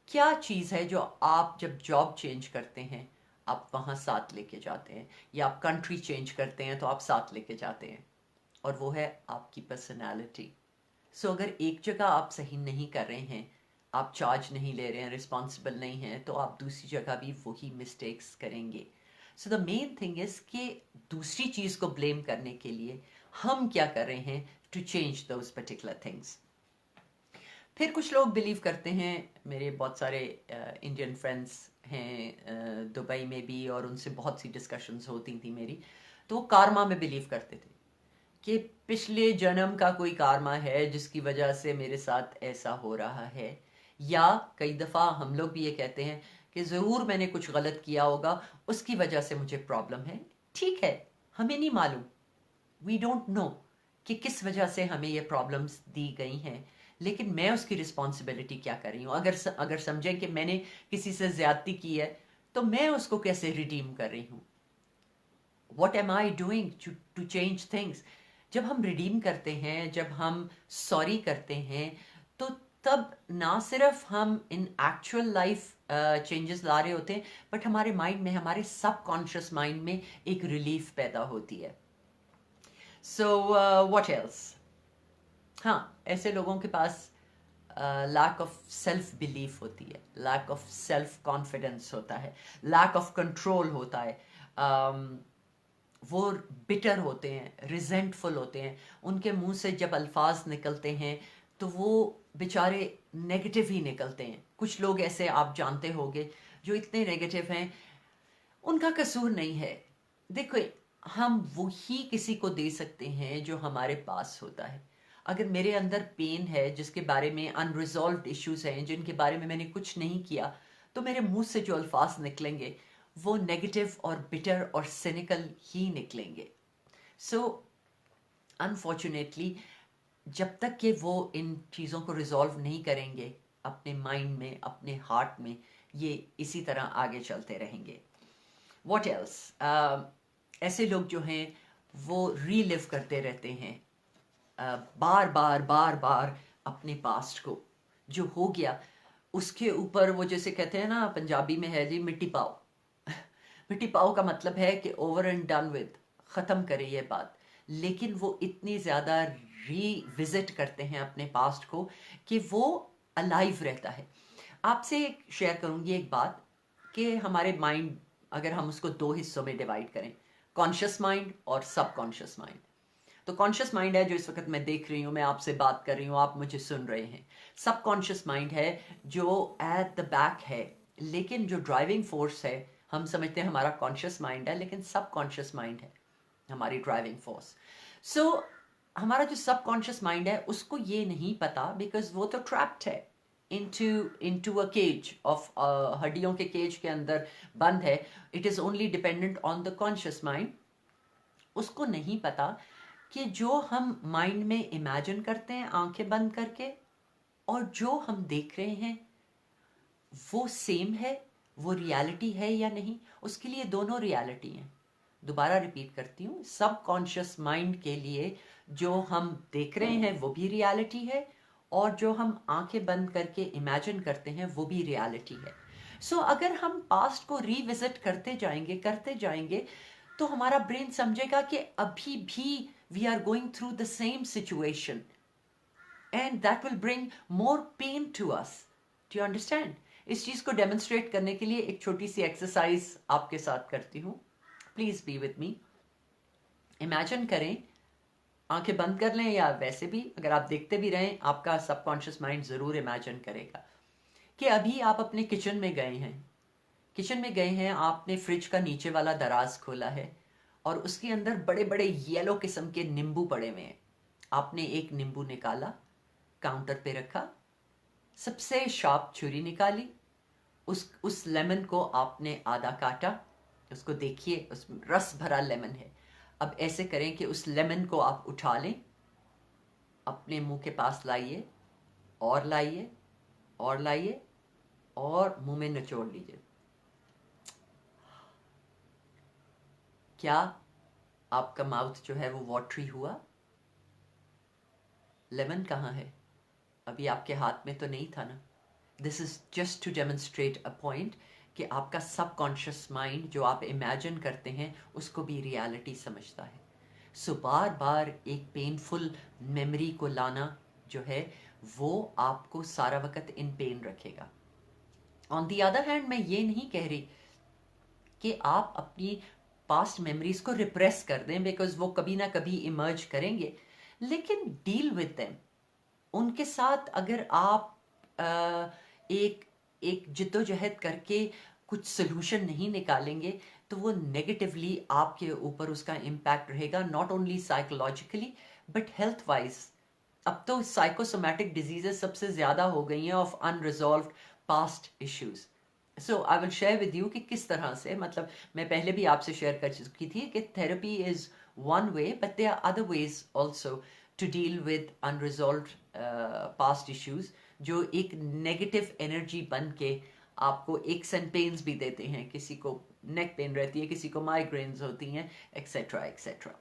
क्या चीज़ है जो आप जब जॉब चेंज करते हैं आप वहाँ साथ लेके जाते हैं, या आप कंट्री चेंज करते हैं तो आप साथ लेके जाते हैं, और वो है आपकी पर्सनालिटी। सो अगर एक जगह आप सही नहीं कर रहे हैं, आप चार्ज नहीं ले रहे हैं, रिस्पॉन्सिबल नहीं हैं, तो आप दूसरी जगह भी वही मिस्टेक्स करेंगे। So the main thing is कि दूसरी चीज़ को ब्लेम करने के लिए हम क्या कर रहे हैं to change those particular things. फिर कुछ लोग बिलीव करते हैं, मेरे बहुत सारे इंडियन फ्रेंड्स हैं दुबई में भी, और उनसे बहुत सी डिस्कशंस होती थी मेरी, तो वो कारमा में बिलीव करते थे कि पिछले जन्म का कोई कारमा है जिसकी वजह से मेरे साथ ऐसा हो रहा है। या कई दफ़ा हम लोग भी ये कहते हैं कि ज़रूर मैंने कुछ गलत किया होगा, उसकी वजह से मुझे प्रॉब्लम है। ठीक है, हमें नहीं मालूम, वी डोंट नो कि किस वजह से हमें ये प्रॉब्लम्स दी गई हैं, लेकिन मैं उसकी रिस्पॉन्सिबिलिटी क्या कर रही हूँ। अगर समझें कि मैंने किसी से ज्यादती की है, तो मैं उसको कैसे रिडीम कर रही हूँ। What am I doing to change things. जब हम रिडीम करते हैं, जब हम सॉरी करते हैं, तो तब ना सिर्फ हम इन एक्चुअल लाइफ चेंजेस ला रहे होते हैं, बट हमारे माइंड में, हमारे सबकॉन्शियस माइंड में एक रिलीफ पैदा होती है। So what else. हाँ, ऐसे लोगों के पास लैक ऑफ सेल्फ बिलीफ होती है, लैक ऑफ सेल्फ कॉन्फिडेंस होता है, लैक ऑफ कंट्रोल होता है। वो बिटर होते हैं, रिजेंटफुल होते हैं। उनके मुंह से जब अल्फाज निकलते हैं तो वो बेचारे नेगेटिव ही निकलते हैं। कुछ लोग ऐसे आप जानते होंगे जो इतने नेगेटिव हैं, उनका कसूर नहीं है। देखो, हम वही किसी को दे सकते हैं जो हमारे पास होता है। अगर मेरे अंदर पेन है, जिसके बारे में अनरिजॉल्व्ड इश्यूज हैं, जिनके बारे में मैंने कुछ नहीं किया, तो मेरे मुंह से जो अल्फाज निकलेंगे वो नेगेटिव और बिटर और सिनिकल ही निकलेंगे। सो अनफॉर्चुनेटली, जब तक कि वो इन चीज़ों को रिजॉल्व नहीं करेंगे अपने माइंड में, अपने हार्ट में, ये इसी तरह आगे चलते रहेंगे। What else. ऐसे लोग जो हैं वो रीलिव करते रहते हैं, बार बार बार बार अपने पास्ट को। जो हो गया उसके ऊपर वो, जैसे कहते हैं ना, पंजाबी में है जी मिट्टी पाओ। मिट्टी पाओ का मतलब है कि ओवर एंड डन विद, ख़त्म करे ये बात। लेकिन वो इतनी ज़्यादा रीविजिट करते हैं अपने पास्ट को कि वो अलाइव रहता है। आपसे शेयर करूंगी एक बात, कि हमारे माइंड, अगर हम उसको दो हिस्सों में डिवाइड करें, कॉन्शियस माइंड और सबकॉन्शियस माइंड। तो कॉन्शियस माइंड है जो इस वक्त मैं देख रही हूँ, मैं आपसे बात कर रही हूँ, आप मुझे सुन रहे हैं। सबकॉन्शियस माइंड है जो एट द बैक है, लेकिन जो ड्राइविंग फोर्स है, हम समझते हैं हमारा कॉन्शियस माइंड है, लेकिन सबकॉन्शियस माइंड है हमारी ड्राइविंग फोर्स। सो हमारा जो सबकॉन्शियस माइंड है उसको ये नहीं पता, बिकॉज वो तो ट्रैप्ड है into a cage of हड्डियों के केज के अंदर बंद है। It is only dependent on the conscious mind. उसको नहीं पता कि जो हम माइंड में इमेजिन करते हैं आंखें बंद करके, और जो हम देख रहे हैं वो सेम है, वो रियलिटी है या नहीं। उसके लिए दोनों रियलिटी हैं। दोबारा रिपीट करती हूँ, सबकॉन्शियस माइंड के लिए जो हम देख रहे हैं वो भी रियलिटी है, और जो हम आंखें बंद करके इमेजिन करते हैं वो भी रियलिटी है। सो अगर हम पास्ट को रीविजिट करते जाएंगे, तो हमारा ब्रेन समझेगा कि अभी भी we are going through the same situation, and that will bring more pain to us. Do you understand? इस चीज को डेमोन्स्ट्रेट करने के लिए एक छोटी सी एक्सरसाइज आपके साथ करती हूँ। Please be with me. Imagine करें, आंखें बंद कर लें, या वैसे भी अगर आप देखते भी रहें, आपका सबकॉन्शियस माइंड जरूर इमेजिन करेगा कि अभी आप अपने किचन में गए हैं। किचन में गए हैं, आपने फ्रिज का नीचे वाला दराज खोला है, और उसके अंदर बड़े बड़े येलो किस्म के नींबू पड़े हुए हैं। आपने एक नींबू निकाला, काउंटर पे रखा, सबसे शार्प छुरी निकाली, उस लेमन को आपने आधा काटा। उसको देखिए, उसमें रस भरा लेमन है। अब ऐसे करें कि उस लेमन को आप उठा लें, अपने मुंह के पास लाइए, और लाइए, और लाइए, और मुंह में निचोड़ लीजिए। क्या आपका माउथ जो है वो वाटरी हुआ? लेमन कहाँ है? अभी आपके हाथ में तो नहीं था ना। This is just to demonstrate a point कि आपका सबकॉन्शियस माइंड जो आप इमेजिन करते हैं उसको भी रियलिटी समझता है। सो बार बार एक पेनफुल मेमोरी को लाना जो है वो आपको सारा वक्त इन पेन रखेगा। ऑन दी अदर हैंड, मैं ये नहीं कह रही कि आप अपनी पास्ट मेमोरीज को रिप्रेस कर दें, बिकॉज वो कभी ना कभी इमर्ज करेंगे, लेकिन डील विद देम। उनके साथ अगर आप एक एक जिद्दोजहद करके कुछ सोल्यूशन नहीं निकालेंगे, तो वो नेगेटिवली आपके ऊपर उसका इम्पैक्ट रहेगा, not only psychologically but health wise. अब तो साइकोसोमैटिक डिजीजेस सबसे ज्यादा हो गई हैं of unresolved past issues. So I will share with you कि किस तरह से, मतलब मैं पहले भी आपसे शेयर कर चुकी थी कि therapy is one way, but there are other ways also to deal with unresolved past issues, जो एक नेगेटिव एनर्जी बन के आपको एक्स एंड पेन्स भी देते हैं। किसी को नेक पेन रहती है, किसी को माइग्रेन्स होती हैं, एक्सेट्रा एक्सेट्रा।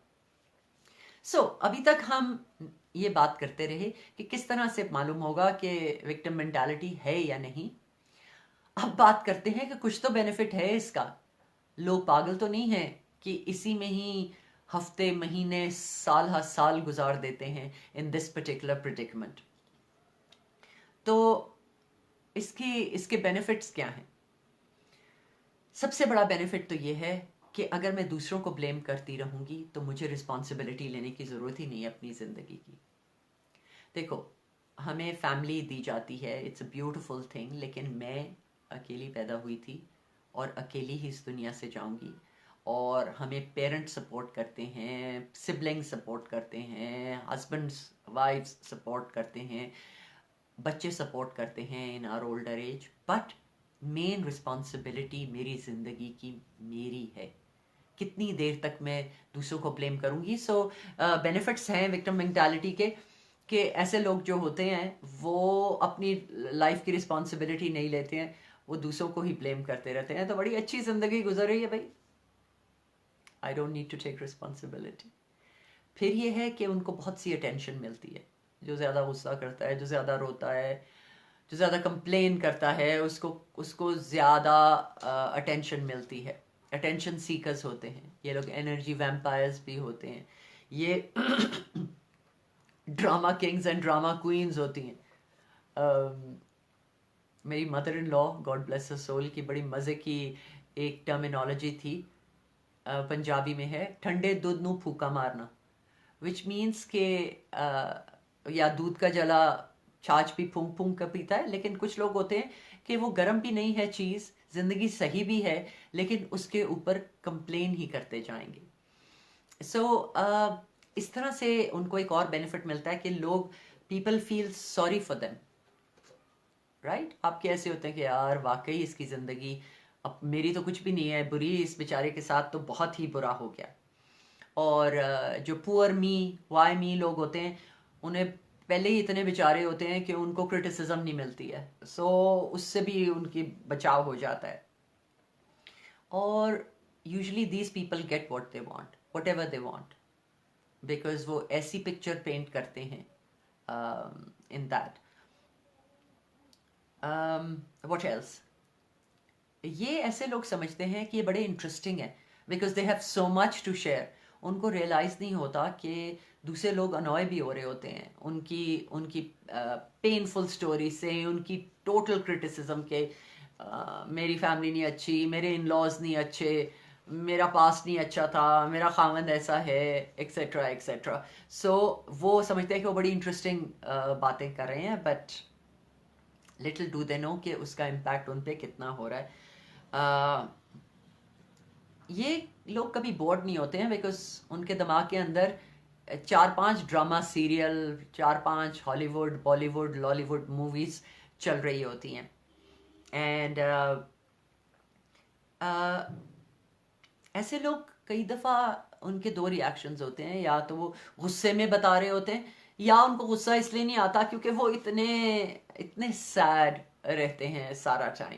सो अभी तक हम ये बात करते रहे कि किस तरह से मालूम होगा कि विक्टिम मेंटालिटी है या नहीं। अब बात करते हैं कि कुछ तो बेनिफिट है इसका। लोग पागल तो नहीं है कि इसी में ही हफ्ते, महीने, साल हर साल गुजार देते हैं इन दिस पर्टिकुलर प्रिडिकमेंट। तो इसके इसके बेनिफिट्स क्या हैं? सबसे बड़ा बेनिफिट तो ये है कि अगर मैं दूसरों को ब्लेम करती रहूंगी तो मुझे रिस्पॉन्सिबिलिटी लेने की ज़रूरत ही नहीं है अपनी ज़िंदगी की। देखो, हमें फैमिली दी जाती है, इट्स अ ब्यूटिफुल थिंग, लेकिन मैं अकेली पैदा हुई थी और अकेली ही इस दुनिया से जाऊंगी। और हमें पेरेंट्स सपोर्ट करते हैं, सिबलिंग्स सपोर्ट करते हैं, हस्बैंड्स वाइफ्स सपोर्ट करते हैं, बच्चे सपोर्ट करते हैं इन are older age, but main responsibility मेरी ज़िंदगी की मेरी है। कितनी देर तक मैं दूसरों को ब्लेम करूंगी? सो बेनिफिट्स हैं विक्टिम मेंटालिटी के कि ऐसे लोग जो होते हैं वो अपनी लाइफ की रिस्पॉन्सिबिलिटी नहीं लेते हैं, वो दूसरों को ही ब्लेम करते रहते हैं। तो बड़ी अच्छी ज़िंदगी गुजर रही है भाई, I don't need to take responsibility. फिर ये है कि उनको बहुत सी अटेंशन मिलती है। जो ज़्यादा गुस्सा करता है, जो ज़्यादा रोता है, जो ज़्यादा कंप्लेन करता है, उसको उसको ज़्यादा अटेंशन मिलती है। अटेंशन सीकर्स होते हैं ये लोग, एनर्जी वैम्पायर्स भी होते हैं ये। Drama kings and drama queens होती हैं। मेरी mother in law, God bless her soul, की बड़ी मज़े की एक टर्मिनोलॉजी थी, पंजाबी में है, ठंडे दूध नू फूका मारना, विच मीन्स के या दूध का जला छाछ भी फूंक फूंक कर पीता है। लेकिन कुछ लोग होते हैं कि वो गर्म भी नहीं है चीज़, ज़िंदगी सही भी है, लेकिन उसके ऊपर कंप्लेन ही करते जाएंगे। सो इस तरह से उनको एक और बेनिफिट मिलता है कि लोग, people feel sorry for them, right? आप कैसे होते हैं कि यार वाकई इसकी ज़िंदगी, अब मेरी तो कुछ भी नहीं है, बुरी इस बेचारे के साथ तो बहुत ही बुरा हो गया। और जो पुअर मी, वाई मी लोग होते हैं, उन्हें पहले ही इतने बेचारे होते हैं कि उनको क्रिटिसिज्म नहीं मिलती है, सो उससे भी उनकी बचाव हो जाता है। और usually these people get what they want, what ever they want, because वो ऐसी पिक्चर पेंट करते हैं इन दैट। व्हाट एल्स, ये ऐसे लोग समझते हैं कि ये बड़े इंटरेस्टिंग है because they have so much to share. उनको रियलाइज नहीं होता कि दूसरे लोग अनॉय भी हो रहे होते हैं उनकी उनकी पेनफुल स्टोरी से, उनकी टोटल क्रिटिसिज्म के, मेरी फैमिली नहीं अच्छी, मेरे इन लॉज नहीं अच्छे, मेरा पास्ट नहीं अच्छा था, मेरा खामंद ऐसा है, एक्सेट्रा एक्सेट्रा। सो वो समझते हैं कि वो बड़ी इंटरेस्टिंग बातें कर रहे हैं, but little do they know कि उसका इम्पैक्ट उन पर कितना हो रहा है। ये लोग कभी बोर्ड नहीं होते हैं बिकॉज उनके दिमाग के अंदर 4-5 drama serial, 4-5 Hollywood, Bollywood, Lollywood movies चल रही होती हैं। एंड ऐसे लोग कई दफ़ा, उनके दो रिएक्शंस होते हैं, या तो वो गुस्से में बता रहे होते हैं, या उनको गुस्सा इसलिए नहीं आता क्योंकि वो इतने इतने सैड रहते हैं सारा टाइम।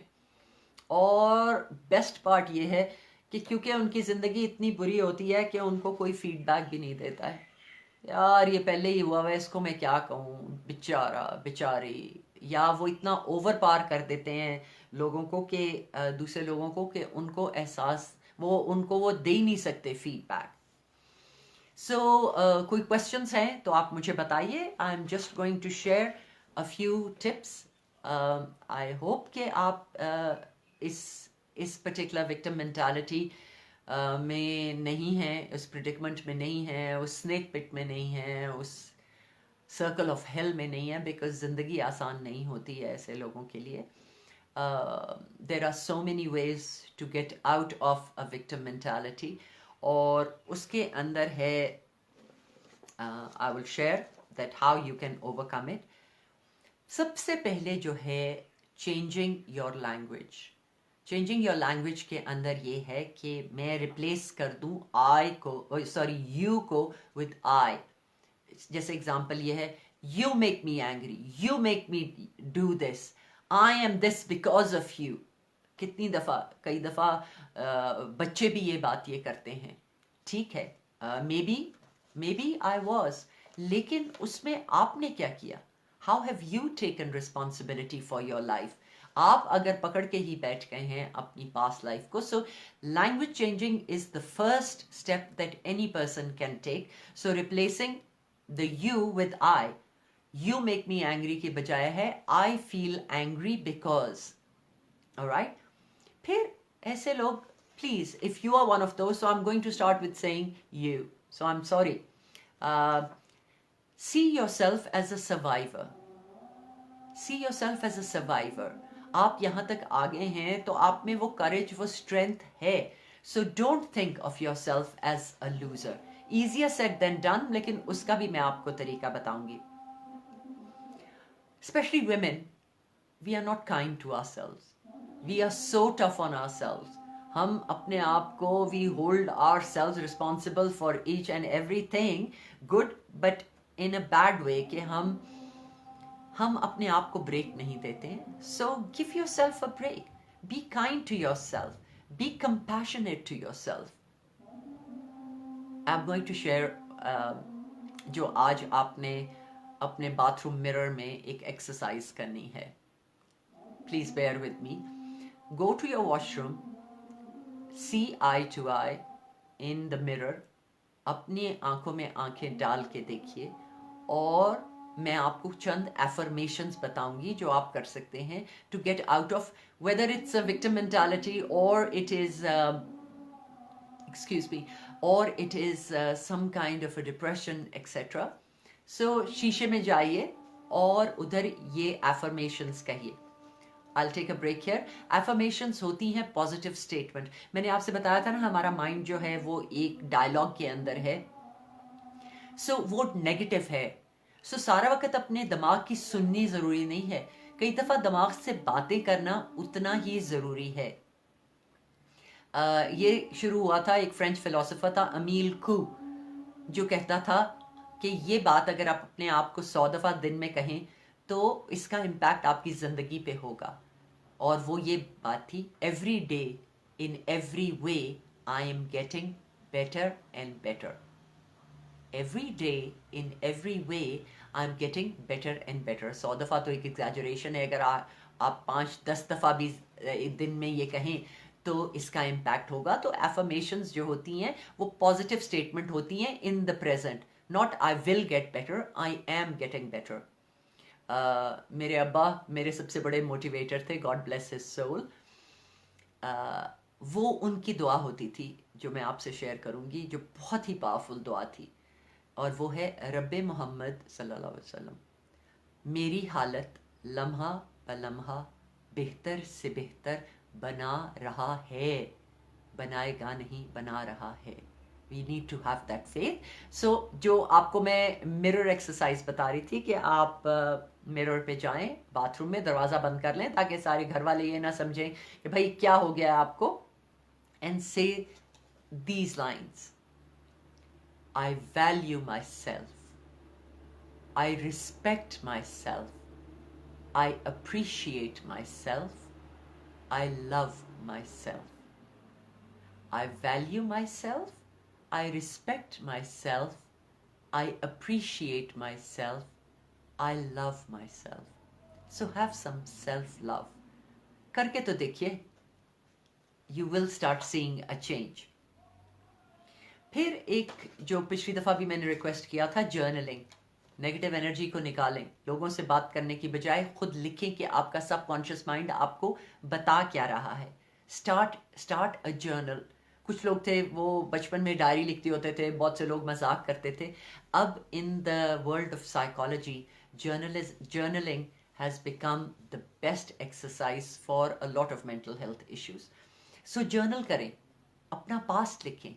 और बेस्ट पार्ट ये है कि क्योंकि उनकी ज़िंदगी इतनी बुरी होती है कि उनको कोई फीडबैक भी नहीं देता है। यार ये पहले ही हुआ हुआ है, इसको मैं क्या कहूँ, बेचारा बेचारी। या वो इतना ओवर पार कर देते हैं लोगों को कि दूसरे लोगों को, कि उनको एहसास, वो दे ही नहीं सकते फीडबैक। सो कोई क्वेश्चंस हैं तो आप मुझे बताइए। I am just going to share a few tips. I hope कि आप इस पर्टिकुलर विक्टिम मेंटालिटी में नहीं हैं, उस प्रिडिकमेंट में नहीं हैं, उस स्नेक पिट में नहीं हैं, उस सर्कल ऑफ हेल में नहीं है, बिकॉज ज़िंदगी आसान नहीं होती है ऐसे लोगों के लिए। There are so many ways to get out of a victim mentality, और उसके अंदर है, I will share that how you can overcome it. सबसे पहले जो है, changing your language. Changing your language के अंदर ये है कि मैं रिप्लेस कर दूं आई को, सॉरी यू को, विद आई. जैसे एग्जांपल ये है, you make me angry, you make me do this, I am this because of you. कितनी दफ़ा, कई दफ़ा बच्चे भी ये करते हैं. ठीक है, मे बी आई वॉज, लेकिन उसमें आपने क्या किया? How have you taken responsibility for your life? आप अगर पकड़ के ही बैठ गए हैं अपनी पास्ट लाइफ को. So language changing is the first step that any person can take. So replacing the you with I, you make me angry के बजाय है I feel angry because. Alright. फिर ऐसे लोग, please, if you are one of those, so I'm going to start with saying you. So I'm sorry. See yourself as a survivor. See yourself as a survivor. आप यहाँ तक आ गए हैं तो आप में वो courage, वो strength है. So don't think of yourself as a loser. Easier said than done, लेकिन उसका भी मैं आपको तरीका बताऊंगी. Especially women, we are not kind to ourselves. We are so tough on ourselves. हम अपने आप को, we hold ourselves responsible for each and everything good, but in a bad way कि हम अपने आप को ब्रेक नहीं देते. So give yourself a break. Be kind to yourself. Be compassionate to yourself. I'm going to share जो आज आपने अपने बाथरूम मिरर में एक एक्सरसाइज करनी है. Please bear with me. Go to your washroom. See eye to eye in the mirror. अपनी आंखों में आंखें डाल के देखिए और मैं आपको चंद affirmations बताऊंगी जो आप कर सकते हैं to get out of whether it's a victim mentality or it is or it is some kind of a depression, etc. So शीशे में जाइए और उधर ये affirmations कहिए. I'll take a break here. Affirmations होती हैं पॉजिटिव स्टेटमेंट. मैंने आपसे बताया था ना, हमारा माइंड जो है वो एक डायलॉग के अंदर है. सो वो नेगेटिव है. सो सारा वक्त अपने दिमाग की सुननी जरूरी नहीं है. कई दफा दिमाग से बातें करना उतना ही जरूरी है. ये शुरू हुआ था, एक फ्रेंच फिलोसोफर था अमील कू, जो कहता था कि ये बात अगर आप अपने आप को 100 दफा दिन में कहें तो इसका इम्पैक्ट आपकी जिंदगी पे होगा. और वो ये बात थी, every day in every way I am getting better and better. Every day in every way I am getting better and better. 100 दफ़ा तो एक एग्जैजरेशन है. अगर आप 5-10 दफ़ा भी दिन में ये कहें तो इसका इम्पैक्ट होगा. तो एफर्मेशंस जो होती हैं वो पॉजिटिव स्टेटमेंट होती हैं in the present. Not I will get better, I am getting better. मेरे अब्बा मेरे सबसे बड़े मोटिवेटर थे, गॉड ब्लेस हिज सोल. वो उनकी दुआ होती थी जो मैं आपसे शेयर करूंगी, जो बहुत ही पावरफुल दुआ थी, और वो है रब्बे मोहम्मद सल्लल्लाहु अलैहि वसल्लम, मेरी हालत लम्हा ब लम्हा बेहतर से बेहतर बना रहा है, बनाएगा नहीं, बना रहा है. We need to have that faith. So जो आपको मैं मिरर एक्सरसाइज बता रही थी कि आप मिरर पे जाएं, बाथरूम में दरवाज़ा बंद कर लें ताकि सारे घर वाले ये ना समझें कि भाई क्या हो गया आपको. And say these lines. I value myself. I respect myself. I appreciate myself. I love myself. I value myself. I respect myself. I appreciate myself. I love myself. So have some self-love. करके तो देखिए. You will start seeing a change. फिर एक जो पिछली दफ़ा भी मैंने रिक्वेस्ट किया था, जर्नलिंग. नेगेटिव एनर्जी को निकालें. लोगों से बात करने की बजाय खुद लिखें कि आपका सबकॉन्शियस माइंड आपको बता क्या रहा है. Start a journal. कुछ लोग थे वो बचपन में डायरी लिखते होते थे, बहुत से लोग मजाक करते थे. अब in the world of psychology journaling has become the best exercise for a lot of mental health issues. So journal करें, अपना पास्ट लिखें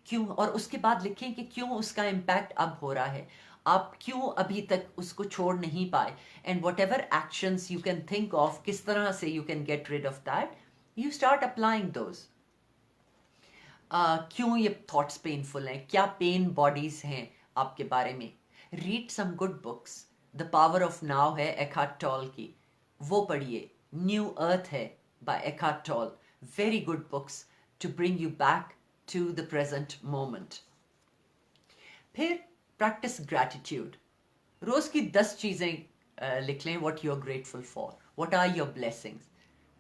क्यों, और उसके बाद लिखें कि क्यों उसका इम्पैक्ट अब हो रहा है, आप क्यों अभी तक उसको छोड़ नहीं पाए, and whatever actions you can think of, किस तरह से you can get rid of that. You start applying those. क्यों ये थॉट्स पेनफुल हैं, क्या पेन बॉडीज हैं आपके बारे में। Read some good books. The Power of Now है एखार्ट टॉल की, वो पढ़िए। न्यू अर्थ है by Eckhart Tolle, very good books to bring you back to the present moment. फिर प्रैक्टिस ग्रैटिट्यूड। रोज की 10 चीजें लिख लें what you are grateful for, what are your blessings.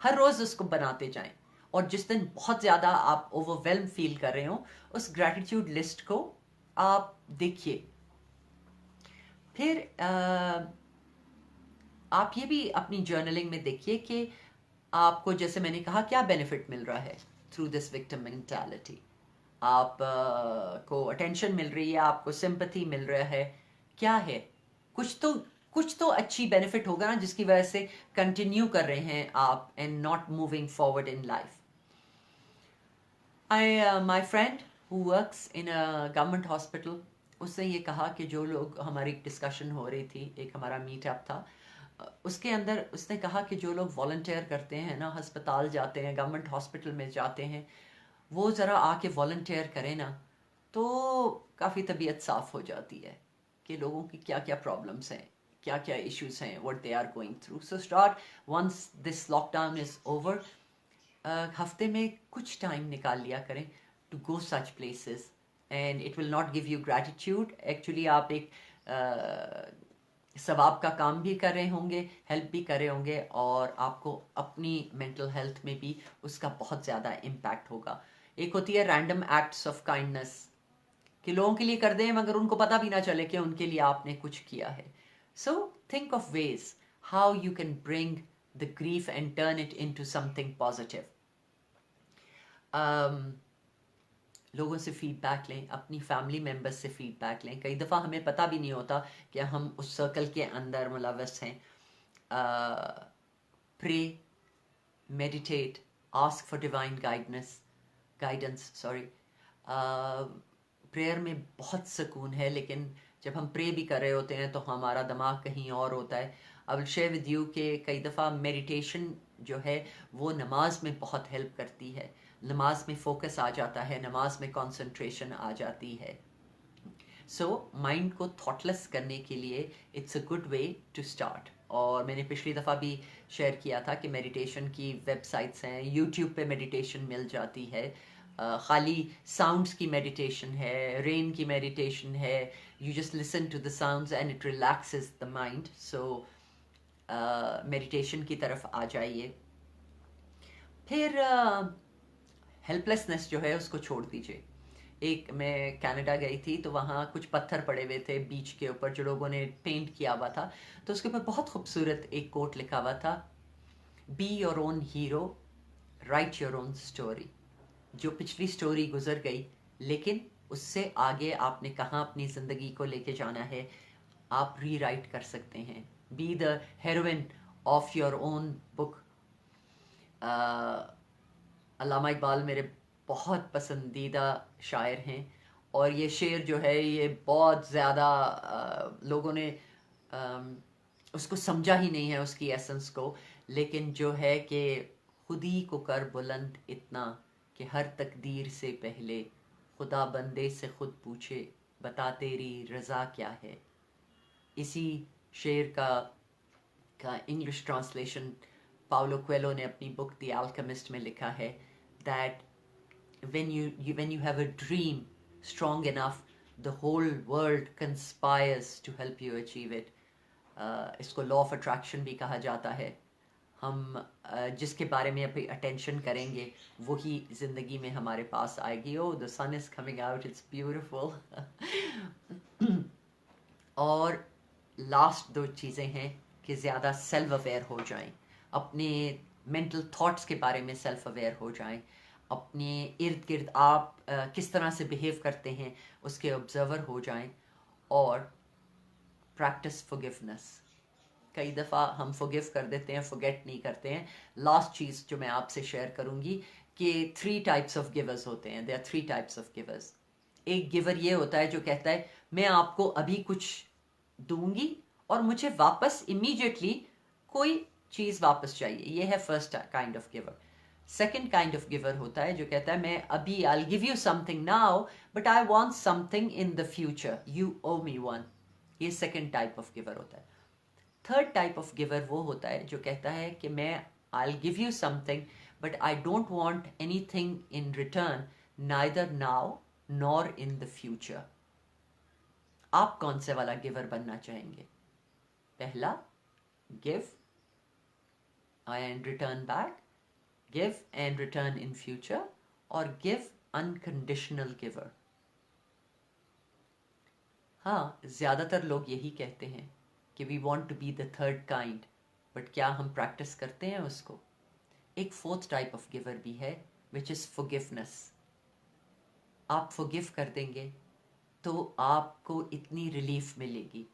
हर रोज उसको बनाते जाएं, और जिस दिन बहुत ज़्यादा आप ओवरवेल्म फील कर रहे हो उस ग्रैटिट्यूड लिस्ट को आप देखिए। फिर आप ये भी अपनी जर्नलिंग में देखिए कि आपको, जैसे मैंने कहा, क्या बेनिफिट मिल रहा है थ्रू दिस विक्टिम मेंटालिटी। आप को अटेंशन मिल रही है, आपको सिंपैथी मिल रहा है, क्या है। कुछ तो अच्छी बेनिफिट होगा ना, जिसकी वजह से कंटिन्यू कर रहे हैं आप and not moving forward in life. My friend who works in a government hospital, उसने ये कहा कि जो लोग, हमारी डिस्कशन हो रही थी, एक हमारा मीटअप था, उसके अंदर उसने कहा कि जो लोग वॉलंटियर करते हैं ना, अस्पताल जाते हैं, गवर्नमेंट हॉस्पिटल में जाते हैं, वो ज़रा आके वॉलंटियर करें ना, तो काफ़ी तबीयत साफ़ हो जाती है कि लोगों की क्या क्या प्रॉब्लम्स हैं, क्या क्या इश्यूज हैं, what they are going through. So start once this lockdown is over, हफ्ते में कुछ टाइम निकाल लिया करें to go such places, and it will not give you gratitude. Actually आप एक सवाब का काम भी कर रहे होंगे, हेल्प भी कर रहे होंगे, और आपको अपनी मेंटल हेल्थ में भी उसका बहुत ज़्यादा इम्पैक्ट होगा। एक होती है रैंडम एक्ट्स ऑफ काइंडनेस, कि लोगों के लिए कर दें मगर उनको पता भी ना चले कि उनके लिए आपने कुछ किया है। So think of ways how you can bring the grief and turn it into something positive. लोगों से फीडबैक लें, अपनी फैमिली मेम्बर्स से फीडबैक लें। कई दफ़ा हमें पता भी नहीं होता कि हम उस सर्कल के अंदर मुलव्वस हैं। Pray, meditate, ask for divine guidance sorry. Prayer में बहुत सुकून है, लेकिन जब हम प्रे भी कर रहे होते हैं तो हमारा दिमाग कहीं और होता है। I will share with you कि कई दफ़ा मेडिटेशन जो है वो नमाज में बहुत हेल्प करती है। नमाज में फोकस आ जाता है, नमाज में कंसंट्रेशन आ जाती है। सो माइंड को थॉटलेस करने के लिए it's a good way to start. और मैंने पिछली दफ़ा भी शेयर किया था कि मेडिटेशन की वेबसाइट्स हैं, यूट्यूब पे मेडिटेशन मिल जाती है। खाली साउंड्स की मेडिटेशन है, रेन की मेडिटेशन है। You just listen to the sounds and it relaxes the mind. So meditation की तरफ आ जाइए। फिर हेल्पलेसनेस जो है उसको छोड़ दीजिए। एक, मैं कनाडा गई थी तो वहाँ कुछ पत्थर पड़े हुए थे बीच के ऊपर जो लोगों ने पेंट किया हुआ था, तो उसके ऊपर बहुत खूबसूरत एक कोट लिखा हुआ था, be your own hero, right your own story. जो पिछली स्टोरी गुजर गई, लेकिन उससे आगे आपने कहाँ अपनी ज़िंदगी को लेके जाना है, आप री राइट कर सकते हैं। Be the heroine of your own book. Allama Iqbal मेरे बहुत पसंदीदा शायर हैं, और ये शेर जो है ये बहुत ज़्यादा लोगों ने उसको समझा ही नहीं है, उसकी एसेंस को। लेकिन जो है कि खुदी को कर बुलंद इतना कि हर तकदीर से पहले खुदा बंदे से खुद पूछे बता तेरी रज़ा क्या है। इसी शेर का इंग्लिश ट्रांसलेशन पाउलो कोएल्हो ने अपनी बुक द अल्केमिस्ट में लिखा है, that when you have a dream strong enough, the whole world conspires to help you achieve it. इसको लॉ ऑफ अट्रैक्शन भी कहा जाता है। हम जिसके बारे में अभी अटेंशन करेंगे वही ज़िंदगी में हमारे पास आएगी। Oh the sun is coming out, it's beautiful. और लास्ट 2 चीज़ें हैं कि ज़्यादा सेल्फ अवेयर हो जाएं, अपने मेंटल थॉट्स के बारे में सेल्फ अवेयर हो जाएं, अपने इर्द गिर्द आप किस तरह से बिहेव करते हैं उसके ऑब्जर्वर हो जाएं, और प्रैक्टिस फॉरगिवनेस। कई दफ़ा हम फॉरगिव कर देते हैं, फॉरगेट नहीं करते हैं। लास्ट चीज़ जो मैं आपसे शेयर करूँगी कि 3 टाइप्स ऑफ गिवर्स होते हैं। There are 3 types of givers. एक गिवर ये होता है जो कहता है मैं आपको अभी कुछ दूंगी और मुझे वापस इमीडिएटली कोई चीज़ वापस चाहिए। ये है first kind of giver. Second kind of giver होता है जो कहता है मैं अभी I give you something now but I want something in the future, you owe me one. ये सेकेंड टाइप ऑफ गिवर होता है। थर्ड टाइप ऑफ गिवर वो होता है जो कहता है कि मैं आई give you something but I don't want any thing in return, neither now nor in the future. आप कौन से वाला गिवर बनना चाहेंगे? पहला, give and return back, give and return in future, or give unconditional giver? हाँ, ज़्यादातर लोग यही कहते हैं कि we want to be the third kind, but क्या हम प्रैक्टिस करते हैं उसको? एक फोर्थ टाइप ऑफ गिवर भी है which is forgiveness। आप forgive कर देंगे तो आपको इतनी रिलीफ मिलेगी।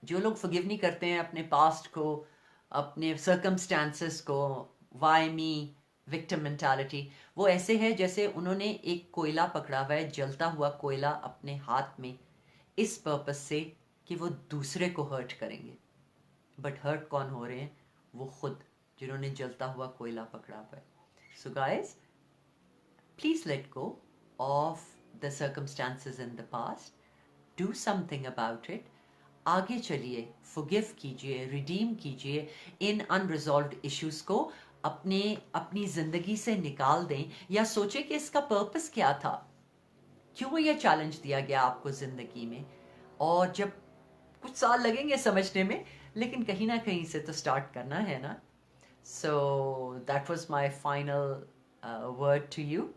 जो लोग forgive नहीं करते हैं अपने पास्ट को, अपने circumstances को, why me, विक्टिम मेंटालिटी, वो ऐसे है जैसे उन्होंने एक कोयला पकड़ा हुआ है, जलता हुआ कोयला अपने हाथ में, इस पर्पस से कि वो दूसरे को हर्ट करेंगे। बट हर्ट कौन हो रहे हैं? वो खुद, जिन्होंने जलता हुआ कोयला पकड़ा हुआ है। So guys, please let go of the circumstances in the past, do something about it. आगे चलिए, फॉरगिव कीजिए, रिडीम कीजिए इन अनरिजॉल्व्ड इश्यूज को, अपनी जिंदगी से निकाल दें, या सोचें कि इसका पर्पस क्या था, क्यों ये चैलेंज दिया गया आपको जिंदगी में। और जब कुछ साल लगेंगे समझने में, लेकिन कहीं ना कहीं से तो स्टार्ट करना है ना। So that was my final word to you.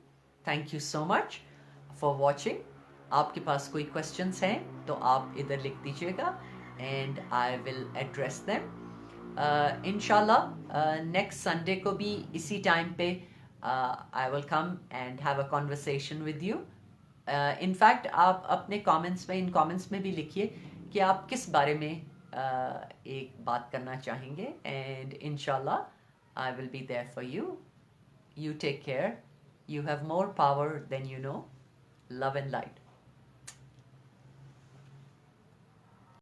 Thank you so much for watching. आपके पास कोई क्वेश्चंस हैं तो आप इधर लिख दीजिएगा and I will address them. इंशाल्लाह नेक्स्ट संडे को भी इसी टाइम पे I will come and have a conversation with you. In fact आप अपने कमेंट्स में, इन कमेंट्स में भी लिखिए कि आप किस बारे में एक बात करना चाहेंगे, एंड इंशाल्लाह I will be there for you. You take care. You have more power than you know. Love and light.